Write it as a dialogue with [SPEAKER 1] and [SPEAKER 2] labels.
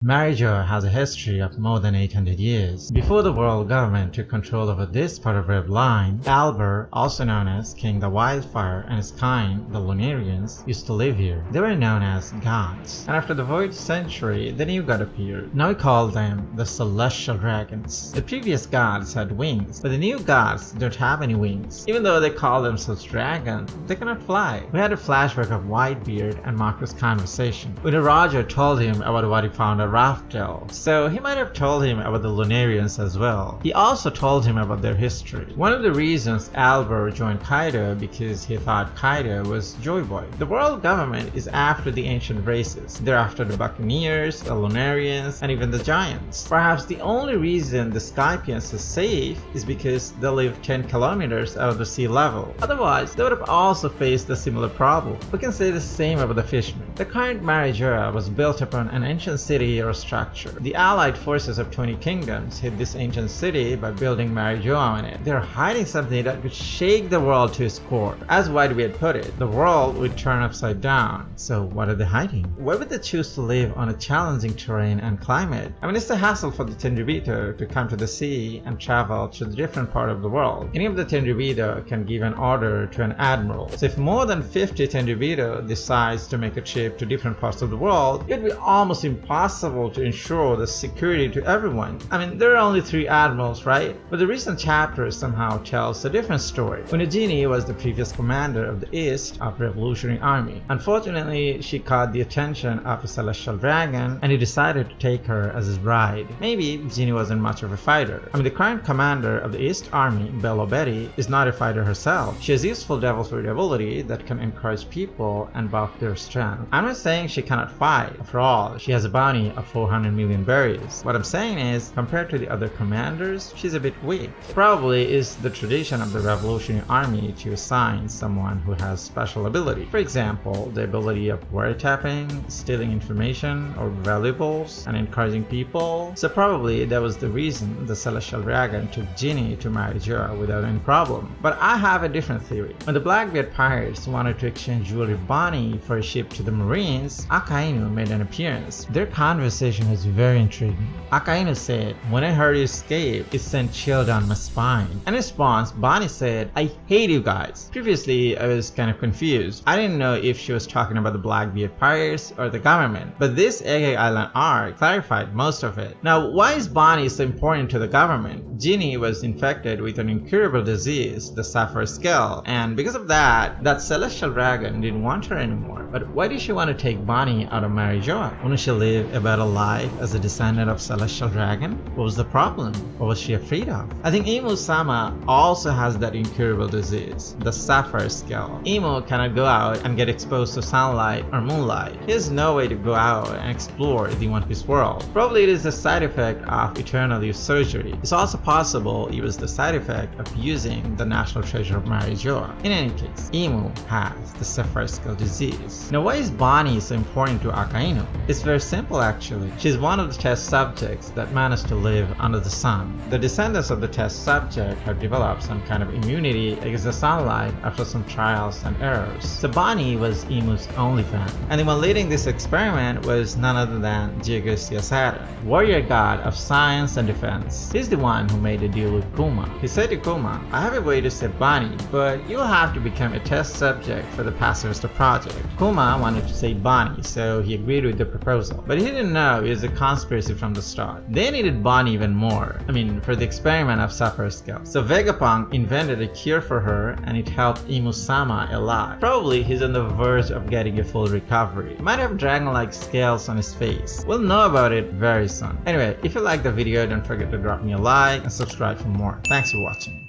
[SPEAKER 1] Mary Geoise has a history of more than 800 years. Before the world government took control over this part of Red Line, Albert, also known as King the Wildfire, and his kind, the Lunarians, used to live here. They were known as gods. And after the void century, the new god appeared. Now we call them the Celestial Dragons. The previous gods had wings, but the new gods don't have any wings. Even though they call themselves dragons, they cannot fly. We had a flashback of Whitebeard and Marcus' conversation, when Roger told him about what he found at Raftel, so he might have told him about the Lunarians as well. He also told him about their history. One of the reasons Albert joined Kaido because he thought Kaido was Joy Boy. The world government is after the ancient races. They're after the Buccaneers, the Lunarians, and even the Giants. Perhaps the only reason the Skypians is safe is because they live 10 kilometers out of the sea level. Otherwise, they would have also faced a similar problem. We can say the same about the fishmen. The current Mary Geoise was built upon an ancient city or structure. The allied forces of 20 kingdoms hid this ancient city by building Mary Geoise on it. They're hiding something that would shake the world to its core. As Whitebeard put it, the world would turn upside down. So what are they hiding? Why would they choose to live on a challenging terrain and climate? I mean, it's a hassle for the Tenryubito to come to the sea and travel to the different part of the world. Any of the Tenryubito can give an order to an admiral. So if more than 50 Tenryubito decides to make a trip to different parts of the world, it would be almost impossible to ensure the security to everyone. I mean, there are only 3 admirals, right? But the recent chapter somehow tells a different story. Unajini was the previous commander of the East of Revolutionary Army. Unfortunately, she caught the attention of a Celestial Dragon and he decided to take her as his bride. Maybe Ginny wasn't much of a fighter. I mean, the current commander of the East Army, Belo Betty, is not a fighter herself. She has useful devil fruit ability that can encourage people and buff their strength. I'm not saying she cannot fight. After all, she has a bounty of 400 million berries. What I'm saying is, compared to the other commanders, she's a bit weak. Probably is the tradition of the Revolutionary Army to assign someone who has special ability. For example, the ability of wiretapping, stealing information or valuables, and encouraging people. So probably that was the reason the Celestial Dragon took Ginny to Mary Geoise without any problem. But I have a different theory. When the Blackbeard pirates wanted to exchange jewelry Bonney for a ship to the Marines, Akainu made an appearance. Their conversation was very intriguing. Akainu said, "When I heard you escape, it sent chill down my spine." In response, Bonney said, "I hate you guys." Previously, I was kind of confused. I didn't know if she was talking about the Blackbeard pirates or the government, but this Egg Island arc clarified most of it. Now, why is Bonney so important to the government? Ginny was infected with an incurable disease, the Sapphire Skull, and because of that, that Celestial Dragon didn't want her anymore. But why did she want to take Bonney out of Mary Geoise? Wouldn't she live a better life as a descendant of Celestial Dragon? What was the problem? What was she afraid of? I think Imu Sama also has that incurable disease, the Sapphire Skull. Imu cannot go out and get exposed to sunlight or moonlight. He has no way to go out and explore the One Piece world. Probably it is a side effect of eternal youth surgery. It's also possible it was the side effect of using the national treasure of Mary Geoise. In any case, Imu has the Sapphire Skull disease. Now, why is Bonney so important to Akainu? It's very simple actually. She's one of the test subjects that managed to live under the sun. The descendants of the test subject have developed some kind of immunity against the sunlight after some trials and errors. So Bonney was Imu's only fan. And the one leading this experiment was none other than Jaygarcia Saturn, warrior god of science and defense. He's the one who made a deal with Kuma. He said to Kuma, "I have a way to save Bonney, but you'll have to become a test subject for the Pacifist project." Kuma wanted to save Bonney, so he agreed with the proposal. But he didn't know it was a conspiracy from the start. They needed Bonney even more. I mean, for the experiment of Sapphire Skull. So Vegapunk invented a cure for her and it helped Imu Sama a lot. Probably he's on the verge of getting a full recovery. He might have dragon-like scales on his face. We'll know about it very soon. Anyway, if you liked the video, don't forget to drop me a like and subscribe for more. Thanks for watching.